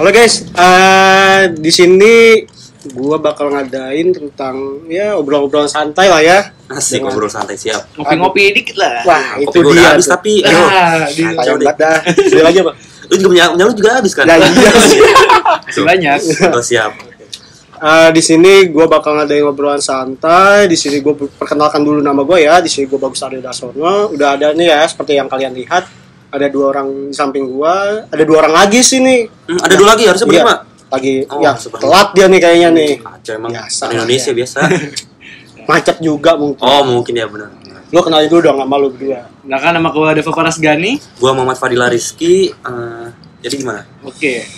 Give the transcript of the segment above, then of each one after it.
Halo guys, di sini gua bakal ngadain tentang ya obrolan-obrolan santai lah ya. Asik, ngobrol santai, siap. Ngopi-ngopi dikit lah. Wah, Kopi itu gua udah dia. habis tapi aduh. Sayang banget dah. Dia lagi apa? Lu juga punya lu juga habis kan? Nah, iya. Masih banyak. Oh, siap. Di sini gua bakal ngadain obrolan santai. Di sini gua perkenalkan dulu nama gua ya. Di sini gua Bagus Aryo Dasono. Udah ada nih ya, seperti yang kalian lihat. Ada 2 orang di samping gua. Ada 2 orang lagi sih nih. Ada 2 lagi harusnya berlima. Lagi Oh, ya seperti- telat dia nih kayaknya nih. Kacau emang. Biasa Orang Indonesia lah, ya. biasa. Macet juga mungkin. Oh, mungkin ya benar. Lu kenalin dulu dong sama lu berdua. Nah kan nama gue Deva Parasgani. Gua Muhammad Fadila Rizky. Jadi gimana? Oke.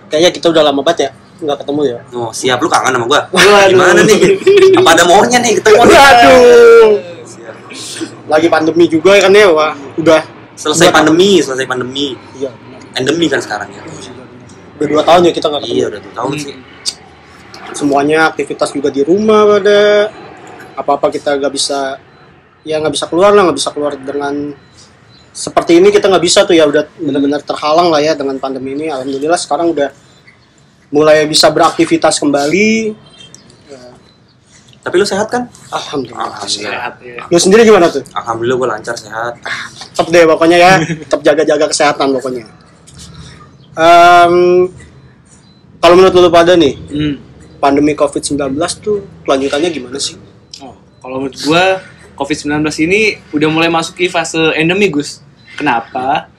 Kayaknya kita udah lama banget ya nggak ketemu ya. Oh, siap, lu kangen sama gua. Waduh. Gimana nih? Apa ada maunya nih ketemu nih? Aduh. Siap. Lagi pandemi juga kan ya, wah. Udah Selesai 2 tahun. pandemi. Iya, benar. Endemi kan sekarang ya. Udah 2 tahun ya kita nggak ketemu. Iya, udah 2 tahun sih. Semuanya aktivitas juga di rumah pada apa-apa kita nggak bisa keluar lah, nggak bisa keluar dengan seperti ini, kita nggak bisa tuh ya, udah benar-benar terhalang lah ya dengan pandemi ini. Alhamdulillah sekarang udah mulai bisa beraktivitas kembali. Tapi lu sehat kan? Alhamdulillah. Alhamdulillah. Sehat ya. Lu sendiri gimana tuh? Alhamdulillah gua lancar sehat. Tetap deh pokoknya ya, tetap jaga-jaga kesehatan pokoknya. Kalau menurut lu pada nih, pandemi COVID-19 tuh kelanjutannya gimana sih? Oh, kalau menurut gue COVID-19 ini udah mulai masuki fase endemi, Gus. Kenapa?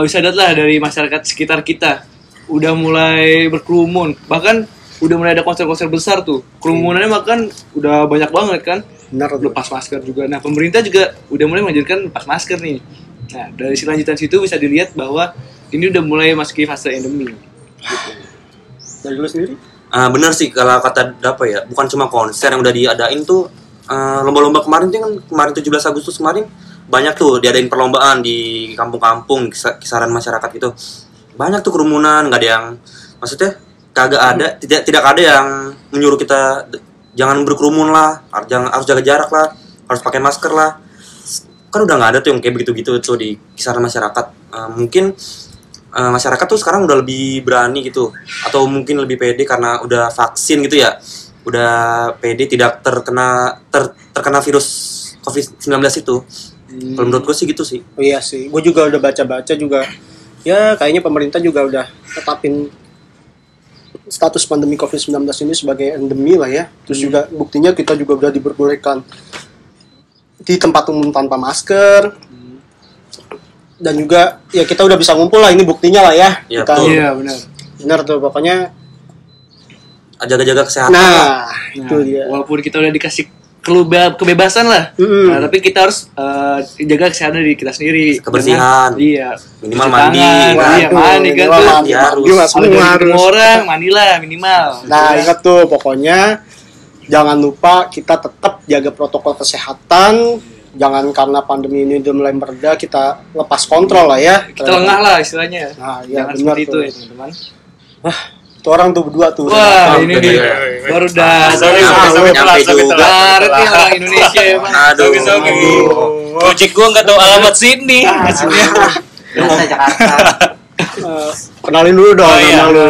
Bisa lihat lah dari masyarakat sekitar kita udah mulai berkerumun, bahkan udah mulai ada konser-konser besar tuh. Kerumunannya bahkan udah banyak banget kan. Benar tuh. Lepas masker juga. Nah, pemerintah juga udah mulai mengajarkan lepas masker nih. Nah, dari lanjutan situ bisa dilihat bahwa ini udah mulai masuki fase endemi. Dari lu sendiri? Bener sih kalau kata apa ya, bukan cuma konser yang udah diadain tuh, lomba-lomba kemarin tuh kan, kemarin 17 Agustus kemarin banyak tuh diadain perlombaan di kampung-kampung, kisaran masyarakat gitu. Banyak tuh kerumunan, nggak ada yang, maksudnya kagak ada, tidak ada yang menyuruh kita jangan berkerumun lah, harus jaga jarak lah, harus pakai masker lah. Kan udah nggak ada tuh yang kayak begitu-gitu tuh di kisaran masyarakat. Mungkin masyarakat tuh sekarang udah lebih berani gitu, atau mungkin lebih pede karena udah vaksin gitu ya, udah pede tidak terkena virus COVID-19 itu. Kalau menurut gue sih gitu sih. Oh iya sih, gue juga udah baca-baca juga. Ya kayaknya pemerintah juga udah tetapin status pandemi COVID-19 ini sebagai endemi lah ya. Terus juga buktinya kita juga udah diperbolehkan di tempat umum tanpa masker. Dan juga ya kita udah bisa ngumpul lah, ini buktinya lah ya. Iya, Kita, betul. Iya, benar. benar tuh pokoknya. Jaga-jaga kesehatan. Nah, itu Nah, dia. walaupun kita udah dikasih kebebasan lah, nah, tapi kita harus jaga kesehatan diri kita sendiri. Kebersihan. Iya. Minimal Cuci mandi, tangan, kan? iya, mandi kan minimal tuh. mandi, Ya, harus. Mas, Kalau dari harus. ketemu orang, mandilah minimal. Nah, ingat tuh pokoknya jangan lupa kita tetap jaga protokol kesehatan. Jangan karena pandemi ini udah mulai mereda kita lepas kontrol lah ya. Kita lengah lah istilahnya. Nah, iya, Jangan benar seperti itu tuh. ya, teman-teman. Tuh orang tuh berdua tuh. Wah, Nah, ini udah, nih. udah. Baru dah. Sorry, nyampe juga. Karet nih orang Indonesia emang. Aduh. Gojek gua nggak tahu alamat sini. Kenalin dulu dong Oh iya. nama lu.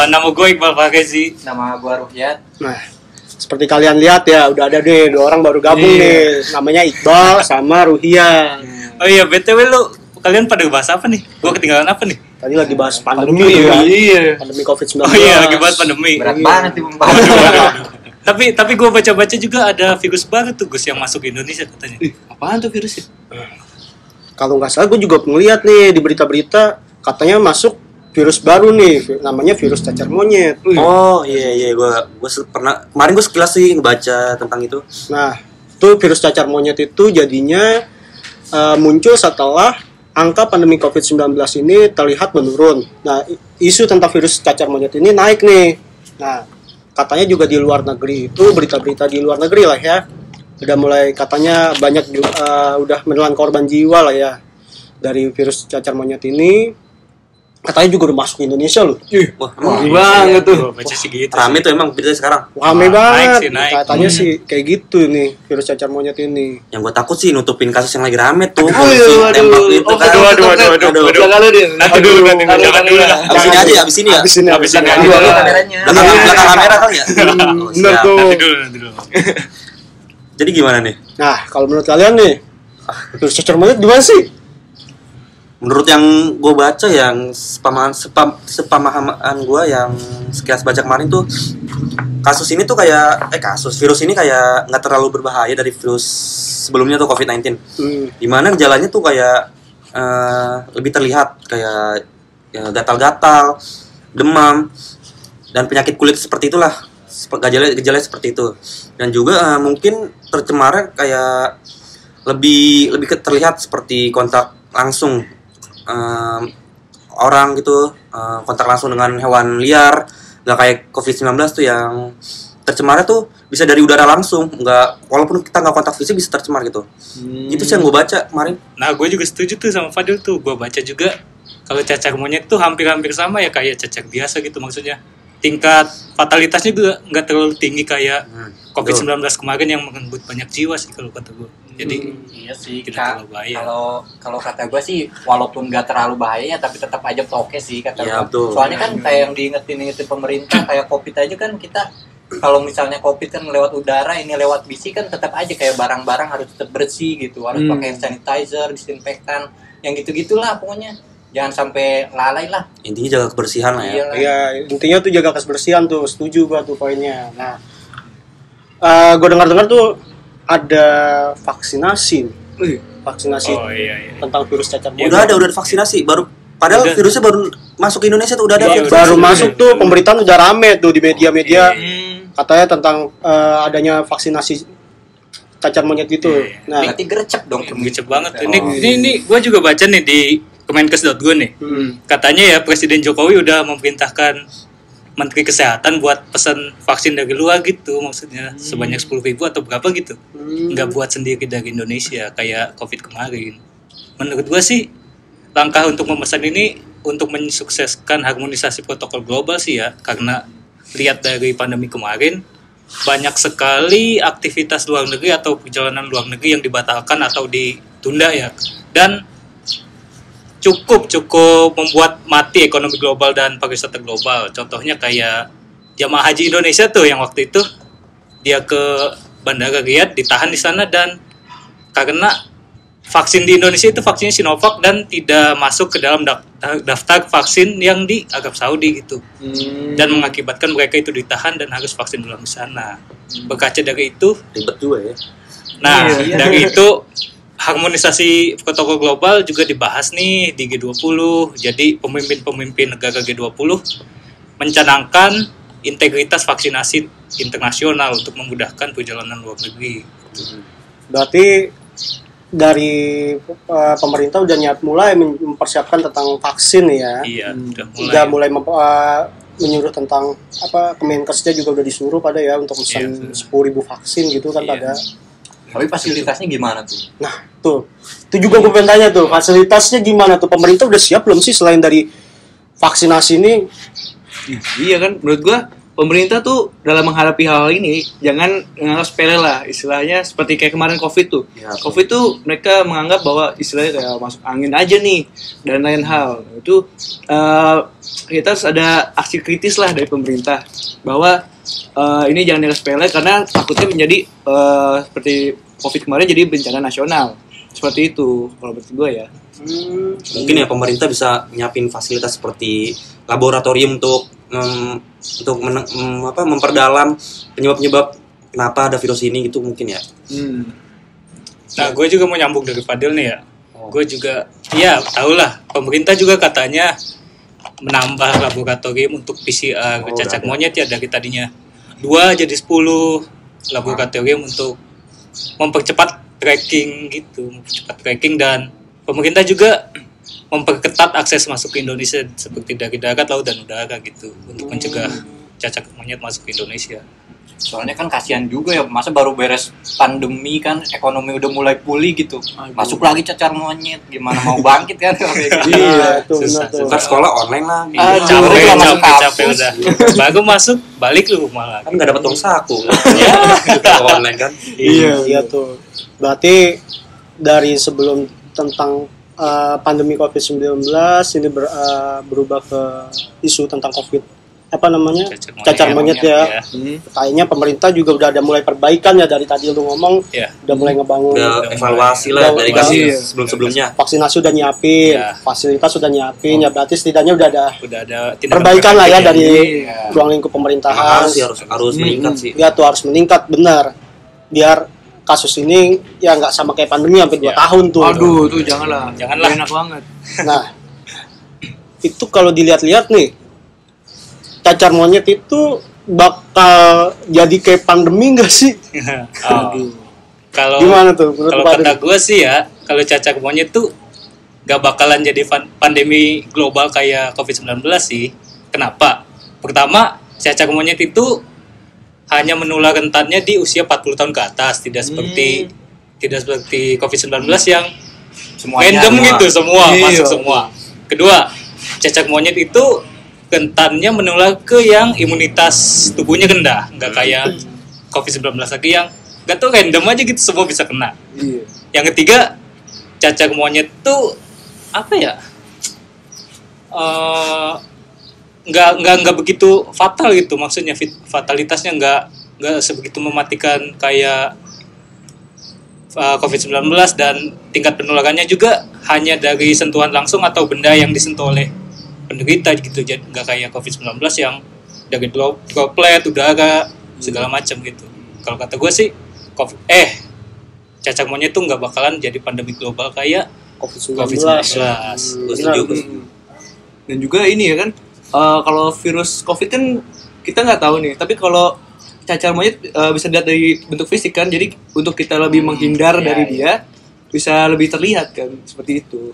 Nama gue Iqbal Fakezi. Nama gua Ruhyat. Nah, seperti kalian lihat ya, udah ada deh 2 orang baru gabung Iya. nih. Namanya Iqbal sama Ruhian. Oh iya, BTW lu kalian pada bahas apa nih? Gua ketinggalan apa nih? Tadi lagi bahas pandemi Iya, ya. iya. Pandemi COVID-19. Oh iya, lagi bahas pandemi. Berat banget nih pembahasan. Tapi gue baca-baca juga ada virus baru tuh Gus yang masuk ke Indonesia katanya. Apaan tuh virusnya? Kalau nggak salah gue juga ngeliat nih di berita-berita katanya masuk virus baru nih, namanya virus cacar monyet. Oh iya, gue pernah kemarin gue sekilas sih ngebaca tentang itu. Nah, tuh virus cacar monyet itu jadinya muncul setelah angka pandemi COVID-19 ini terlihat menurun. Nah, isu tentang virus cacar monyet ini naik nih. Nah, katanya juga di luar negeri itu, berita-berita di luar negeri lah ya, udah mulai katanya banyak udah menelan korban jiwa lah ya dari virus cacar monyet ini. katanya juga udah masuk ke Indonesia loh. Wah, Ngeri banget tuh. Gua baca sih gitu. rame tuh emang beritanya sekarang. Rame banget. naik. Katanya sih kayak gitu nih virus cacar monyet ini. Yang gue takut sih nutupin kasus yang lagi rame tuh. Aduh, Si tembak itu kan. Aduh. Jangan lu din. Nanti dulu, jangan dulu lah. Abis ini aja ya, abis ini ya. Habis ini. Habis ini. Dua kameranya. Belakang kamera kali ya. Oh, Bener siap. tuh. Nanti dulu. Jadi gimana nih? Nah, kalau menurut kalian nih, virus cacar monyet gimana sih? Menurut yang gue baca, yang sepamahaman gue yang sekilas baca kemarin tuh, kasus ini tuh kayak virus ini kayak nggak terlalu berbahaya dari virus sebelumnya tuh COVID-19. Dimana gejalanya tuh kayak lebih terlihat kayak ya, gatal-gatal, demam, dan penyakit kulit seperti itulah. Gejala seperti itu. Dan juga mungkin tercemarnya kayak lebih terlihat seperti kontak langsung orang gitu, kontak langsung dengan hewan liar, nggak kayak COVID-19 tuh yang tercemarnya tuh bisa dari udara langsung, nggak, walaupun kita nggak kontak fisik bisa tercemar gitu. Itu sih yang gue baca kemarin. Nah, gue juga setuju tuh sama Fadil tuh. Gue baca juga kalau cacar monyet tuh hampir-hampir sama ya kayak cacar biasa gitu, maksudnya tingkat fatalitasnya juga nggak terlalu tinggi kayak COVID-19 kemarin yang merenggut banyak jiwa sih kalau kata gue. Jadi Iya sih. tidak terlalu bahaya. Kalau kata gue sih, walaupun nggak terlalu bahaya, tapi tetap aja oke sih kata Iya, gue. betul. Soalnya kan kayak yang diingetin pemerintah, kayak COVID aja kan kita, kalau misalnya COVID kan lewat udara, ini lewat bisi kan tetap aja kayak barang-barang harus tetap bersih gitu, harus pakai hand sanitizer, disinfektan, yang gitu-gitulah pokoknya. Jangan sampai lalai lah. Intinya jaga kebersihan lah ya. Iyalah. Iya, intinya tuh jaga kebersihan tuh, setuju gua tuh poinnya. Nah, gua dengar-dengar tuh ada vaksinasi oh iya. tentang virus cacar monyet. Udah ada vaksinasi, baru padahal Udah. virusnya baru masuk ke Indonesia tuh udah ada. Iya, vaksinasi. Baru masuk tuh pemberitaan udah rame tuh di media-media, katanya tentang adanya vaksinasi cacar monyet itu. Nah, Berarti gercep dong. Gecep banget. Ini gue juga baca nih di Kemenkes.go nih. Katanya ya Presiden Jokowi udah memerintahkan Menteri Kesehatan buat pesan vaksin dari luar gitu, maksudnya sebanyak 10.000 atau berapa gitu. Nggak buat sendiri dari Indonesia kayak COVID kemarin. Menurut gue sih langkah untuk memesan ini untuk mensukseskan harmonisasi protokol global sih ya, karena lihat dari pandemi kemarin banyak sekali aktivitas luar negeri atau perjalanan luar negeri yang dibatalkan atau ditunda ya, dan cukup membuat mati ekonomi global dan pariwisata global. Contohnya kayak jamaah haji Indonesia tuh yang waktu itu dia ke Bandara Riyadh ditahan di sana, dan karena vaksin di Indonesia itu vaksinnya Sinovac dan tidak masuk ke dalam daftar vaksin yang di Arab Saudi gitu, dan mengakibatkan mereka itu ditahan dan harus vaksin ulang di sana. Berkaca dari itu, Ribet juga ya. nah dari itu harmonisasi protokol global juga dibahas nih di G20. Jadi pemimpin-pemimpin negara G20 mencanangkan integritas vaksinasi internasional untuk memudahkan perjalanan luar negeri. berarti dari pemerintah udah mulai mempersiapkan tentang vaksin ya. Iya, Udah mulai menyuruh tentang Kemenkesnya juga udah disuruh pada ya untuk pesan 10.000 vaksin gitu kan pada. Tapi fasilitasnya gimana tuh? Nah, tuh. Itu juga gue pengen tanya tuh, fasilitasnya gimana tuh? Pemerintah udah siap belum sih selain dari vaksinasi ini? Iya kan, menurut gua pemerintah tuh dalam menghadapi hal ini jangan menganggap sepele lah, istilahnya seperti kayak kemarin COVID tuh. Ya, COVID tuh mereka menganggap bahwa istilahnya kayak masuk angin aja nih dan lain hal. Itu kita harus ada aksi kritis lah dari pemerintah bahwa ini jangan dianggap sepele karena takutnya menjadi seperti COVID kemarin jadi bencana nasional. Seperti itu kalau menurut gue ya. Mungkin ya pemerintah bisa nyiapin fasilitas seperti laboratorium untuk memperdalam penyebab kenapa ada virus ini gitu mungkin ya. Nah, gue juga mau nyambung dari Fadil nih ya. Gue juga, ya tau lah, pemerintah juga katanya menambah laboratorium untuk PCR cacar monyet ya, dari tadinya 2 jadi 10 laboratorium untuk mempercepat tracking gitu, dan pemerintah juga memperketat akses masuk ke Indonesia seperti dari darat, laut dan udara gitu untuk mencegah cacak monyet masuk ke Indonesia. Soalnya kan kasihan juga ya, masa baru beres pandemi kan, ekonomi udah mulai pulih gitu, masuk lagi cacar monyet, gimana mau bangkit kan? Iya, itu benar Susah, tuh. Kan sekolah online lagi. Aduh, itu masuk Capek kampus. udah. Baru masuk, balik lu malah. Kan nggak dapat uang saku. Ya, online kan. Iya tuh. Berarti dari sebelum tentang pandemi COVID-19 ini berubah ke isu tentang COVID cacar monyet ya. Kayaknya pemerintah juga udah ada mulai perbaikan ya, dari tadi lu ngomong Iya. udah mulai ngebangun Udah evaluasi lah dari kasus sebelum-sebelumnya. vaksinasi udah nyiapin, Iya. fasilitas sudah nyiapin ya, berarti setidaknya udah ada Udah ada perbaikan lah ya preventif dari Iya. ruang lingkup pemerintahan. Harus meningkat sih. Ya tuh harus meningkat benar, biar kasus ini ya nggak sama kayak pandemi sampai 2 Ya. tahun tuh. Aduh, tuh janganlah. Janganlah. Enak banget. Nah, itu kalau dilihat-lihat nih, cacar monyet itu bakal jadi kayak pandemi nggak sih? Oh. Kalau Gimana tuh? menurut kalau Pak kata Adi? gue sih ya, kalau cacak monyet tuh gak bakalan jadi pandemi global kayak COVID-19 sih. Kenapa? Pertama, cacak monyet itu hanya menular rentannya di usia 40 tahun ke atas, tidak seperti COVID-19 yang Semuanya random semua. gitu semua Iya. masuk semua. Kedua, cacak monyet itu rentannya menular ke yang imunitas tubuhnya rendah, nggak kayak COVID-19 lagi yang nggak tuh random aja gitu semua bisa kena. Iya. Yang ketiga, cacak monyet tuh apa ya? Nggak begitu fatal gitu, maksudnya fatalitasnya nggak sebegitu mematikan kayak COVID-19, dan tingkat penularannya juga hanya dari sentuhan langsung atau benda yang disentuh oleh penderita gitu, jadi nggak kayak COVID-19 yang dari droplet, udara, segala macam gitu. Kalau kata gue sih, cacak monyet tuh nggak bakalan jadi pandemi global kayak COVID-19. Gue setuju. Dan juga ini ya kan, kalau virus COVID kan kita nggak tahu nih, tapi kalau cacar monyet bisa dilihat dari bentuk fisik kan, jadi untuk kita lebih menghindar iya, dari iya. dia bisa lebih terlihat kan, seperti itu.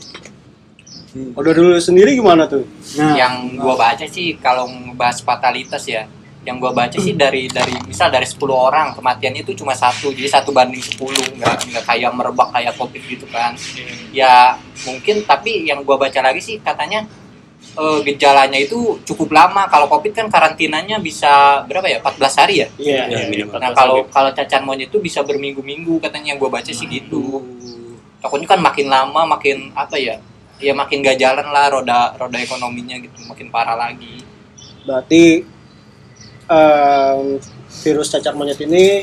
Udah dulu sendiri gimana tuh? Nah, Yang gua baca sih kalau ngebahas fatalitas ya, yang gua baca sih dari misal dari 10 orang kematiannya itu cuma 1, jadi 1/10, nggak kayak merebak kayak COVID gitu kan. Ya mungkin, tapi yang gua baca lagi sih katanya gejalanya itu cukup lama. Kalau COVID kan karantinanya bisa berapa ya, 14 hari ya. Iya. Ya, minimal. Nah kalau cacar monyet itu bisa berminggu-minggu katanya, yang gua baca sih gitu. Takutnya kan makin lama makin apa ya, ya makin gak jalan lah roda ekonominya gitu, makin parah lagi. Berarti virus cacar monyet ini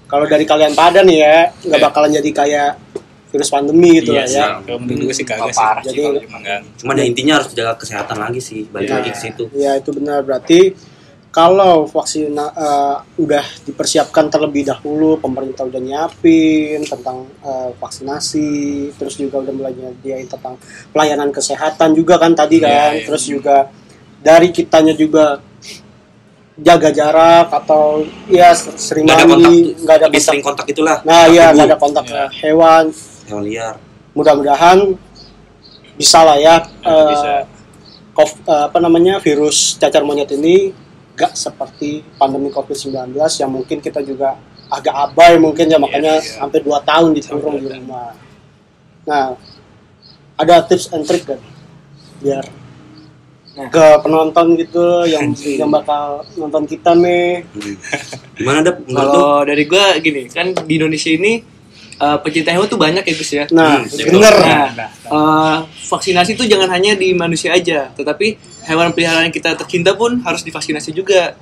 kalau dari kalian pada nih ya nggak bakalan jadi kayak virus pandemi gitu iya lah sih, ya. kalau menurut gue sih kagak sih. Parah sih Jadi- kalau emang. Enggak. Cuman ya intinya harus jaga kesehatan lagi sih, balik lagi ke situ. Ya itu benar, berarti kalau vaksin udah dipersiapkan terlebih dahulu, pemerintah udah nyiapin tentang vaksinasi, terus juga udah mulai nyediain tentang pelayanan kesehatan juga kan tadi kan, Iya. terus juga dari kitanya juga jaga jarak atau ya sering Nggak ada kontak, mandi, nggak ada lebih kontak. sering kontak itulah. Nah iya, tubuh, nggak ada kontak Iya. hewan. hewan liar. Mudah-mudahan bisa lah ya, bisa. virus cacar monyet ini gak seperti pandemi COVID-19 yang mungkin kita juga agak abai mungkin ya, makanya hampir 2 tahun dikurung di rumah. Nah, ada tips and trick kan biar ke penonton gitu yang bakal nonton kita nih. Gimana Dap? Menurut lu? kalau dari gua gini, kan di Indonesia ini pecinta hewan tuh banyak ya Gus ya. Nah, betul. bener. Vaksinasi itu jangan hanya di manusia aja, tetapi hewan peliharaan kita tercinta pun harus divaksinasi juga.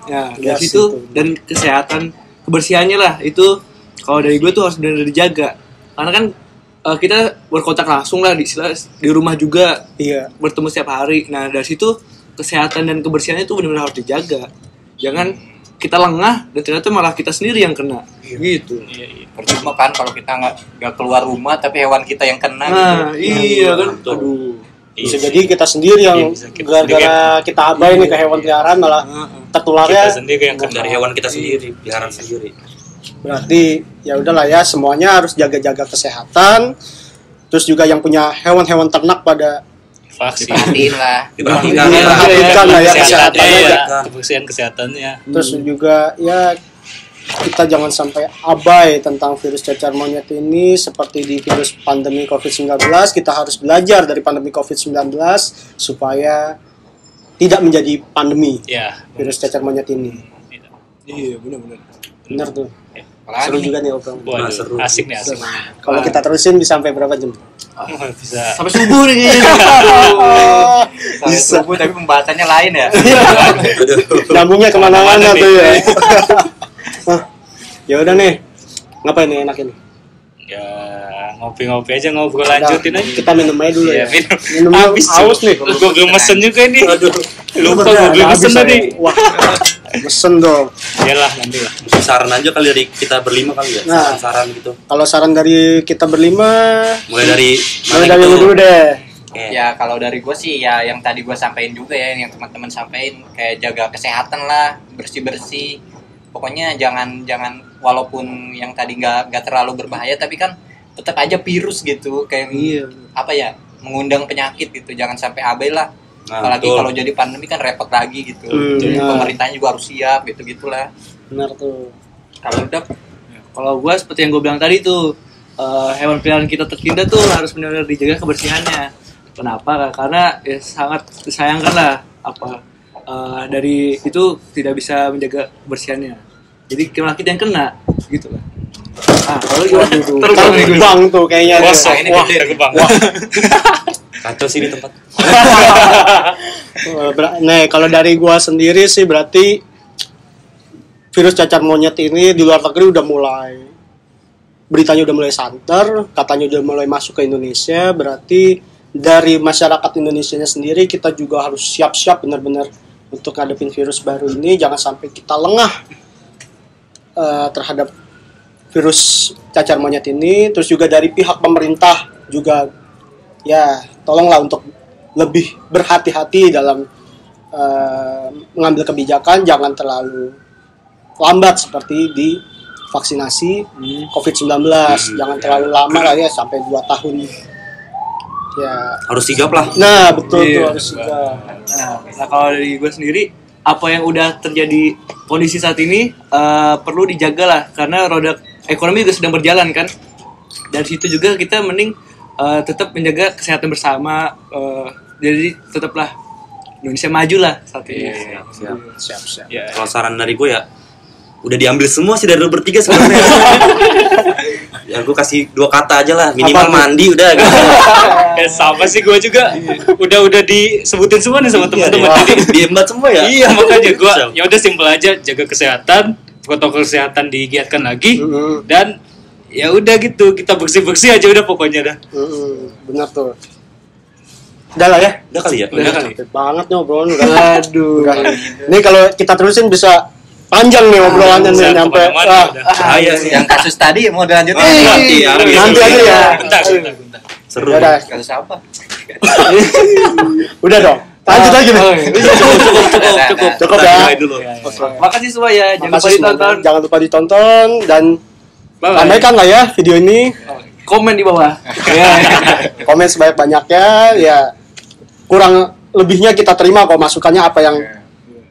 Nah, dari Yes, situ itu. dan kesehatan kebersihannya lah itu kalau dari gue tuh harus benar-benar dijaga. Karena kan kita berkontak langsung lah di rumah juga, Iya. bertemu setiap hari. Nah, dari situ kesehatan dan kebersihannya itu benar-benar harus dijaga. Jangan kita lengah dan ternyata malah kita sendiri yang kena. Gitu. Percuma kan kalau kita nggak keluar rumah tapi hewan kita yang kena Nah, gitu. iya kan. Betul. Aduh. Bisa jadi kita sendiri yang Iya, bisa kita gara-gara kita abai nih ke hewan peliharaan malah tertularnya. Kita sendiri yang kena. Dari hewan kita sendiri, peliharaan sendiri. Berarti ya udahlah ya, semuanya harus jaga-jaga kesehatan. Terus juga yang punya hewan-hewan ternak pada vaksin. Diperhatiin lah. Diperhatikan Iya, lah. perhatikan lah ya Kesehatannya kesehatannya. ya, kebersihan kesehatannya. Terus juga ya kita jangan sampai abai tentang virus cacar monyet ini. Seperti di virus pandemi COVID-19, kita harus belajar dari pandemi COVID-19 supaya tidak menjadi pandemi Ya. virus cacar monyet ini. Iya, benar-benar. Benar tuh. Apalagi Seru juga nih obrolan. Waduh, seru. asik nih, asik. Kalau kita terusin bisa sampai berapa jam? Oh, bisa. Sampai subuh nih kayaknya. sampai Bisa. subuh tapi pembahasannya lain ya. Nyambungnya kemana-mana Kemana-mana tuh nih. ya. Ya udah nih, ngapain nih enak ini? Ya, ngopi-ngopi aja, ngobrol lanjutin aja. Kita minum aja dulu Iya, ya. minum. Minumnya Habis haus nih. Gue belum mesen juga nih. Lupa Udah, gue belum habis mesen saya. tadi. Wah, mesen dong. Iyalah, nanti lah. Saran aja kali dari kita berlima kali ya. Nah. Saran gitu. Kalau saran dari kita berlima, Mulai dari mulai dari lu dulu deh. Oke. Ya kalau dari gue sih ya yang tadi gue sampaikan juga ya, yang teman-teman sampaikan kayak jaga kesehatan lah, bersih-bersih. Pokoknya jangan walaupun yang tadi nggak terlalu berbahaya tapi kan tetap aja virus gitu kayak apa ya, mengundang penyakit gitu. Jangan sampai abai lah. Nah, Apalagi betul. kalau jadi pandemi kan repot lagi gitu. Jadi nah. pemerintahnya juga harus siap gitu-gitulah. Benar tuh. Kalau udah Kalau gue seperti yang gue bilang tadi tuh, hewan peliharaan kita tercinta tuh harus benar-benar dijaga kebersihannya. Kenapa? Karena ya sangat disayangkan lah dari itu tidak bisa menjaga kebersihannya. Jadi penyakit yang kena gitu lah. Kalau gimana? Terbang nih Bang tuh kayaknya. tuh. Wah, ini Wah, gede. terbang. Kacau sih di tempat. Nah, kalau dari gua sendiri sih berarti virus cacar monyet ini di luar negeri udah mulai, beritanya udah mulai santer, katanya udah mulai masuk ke Indonesia. Berarti dari masyarakat Indonesianya sendiri kita juga harus siap-siap benar-benar untuk ngadepin virus baru ini. Jangan sampai kita lengah terhadap virus cacar monyet ini. Terus juga dari pihak pemerintah juga ya tolonglah untuk lebih berhati-hati dalam mengambil kebijakan. Jangan terlalu lambat seperti di vaksinasi COVID-19. Jangan terlalu lama lah ya, sampai 2 tahun ya. Harus sigap lah. Nah betul tuh, Iya. harus juga. Nah, kalau dari gue sendiri, apa yang udah terjadi kondisi saat ini perlu dijaga lah, karena roda ekonomi juga sedang berjalan kan. Dari situ juga kita mending tetap menjaga kesehatan bersama. Jadi tetaplah Indonesia maju lah saat ini. Siap. Ya. Kalau saran dari gue ya udah diambil semua sih dari lu bertiga sebenarnya. Ya gue kasih 2 kata aja lah, minimal Apa tuh? mandi udah gitu. Sama sih gue juga. Udah disebutin semua nih sama teman-teman. Wah, Jadi diembat semua ya. iya, makanya gue Siap. ya udah simpel aja, jaga kesehatan, protokol kesehatan digiatkan lagi, dan ya udah gitu, kita bersih-bersih aja udah pokoknya dah. Benar tuh. Udah lah ya. Udah kali ya. Udah kali. Capek banget nih obrolan udah. Aduh. Ini kalau kita terusin bisa panjang nih obrolannya nih Bisa nyampe. kemana-mana udah. Bahaya sih. yang kasus tadi mau dilanjutin. Nanti ya, Nanti aja ya. Bentar. Seru. Udah, Kasus apa? udah dong. Lanjut lagi nih. Cukup ya. Mulai dulu. Makasih semua ya, jangan lupa Makasih semuanya. ditonton, Jangan lupa ditonton dan Bye-bye. ramaikan lah ya video ini. komen di bawah. Komen sebanyak-banyaknya ya. Kurang lebihnya kita terima kok masukannya apa yang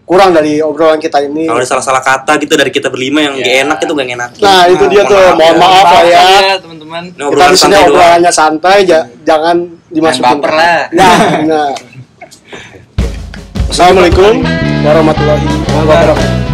kurang dari obrolan kita ini. Kalau ada salah-salah kata gitu dari kita berlima yang gak enak itu gak enak. Nah, itu dia tuh. Mohon maaf lah ya. teman-teman. Ini Kita obrolan di sini santai doang. obrolannya santai, jangan dimasukin. baper lah. Nah. Assalamualaikum warahmatullahi wabarakatuh.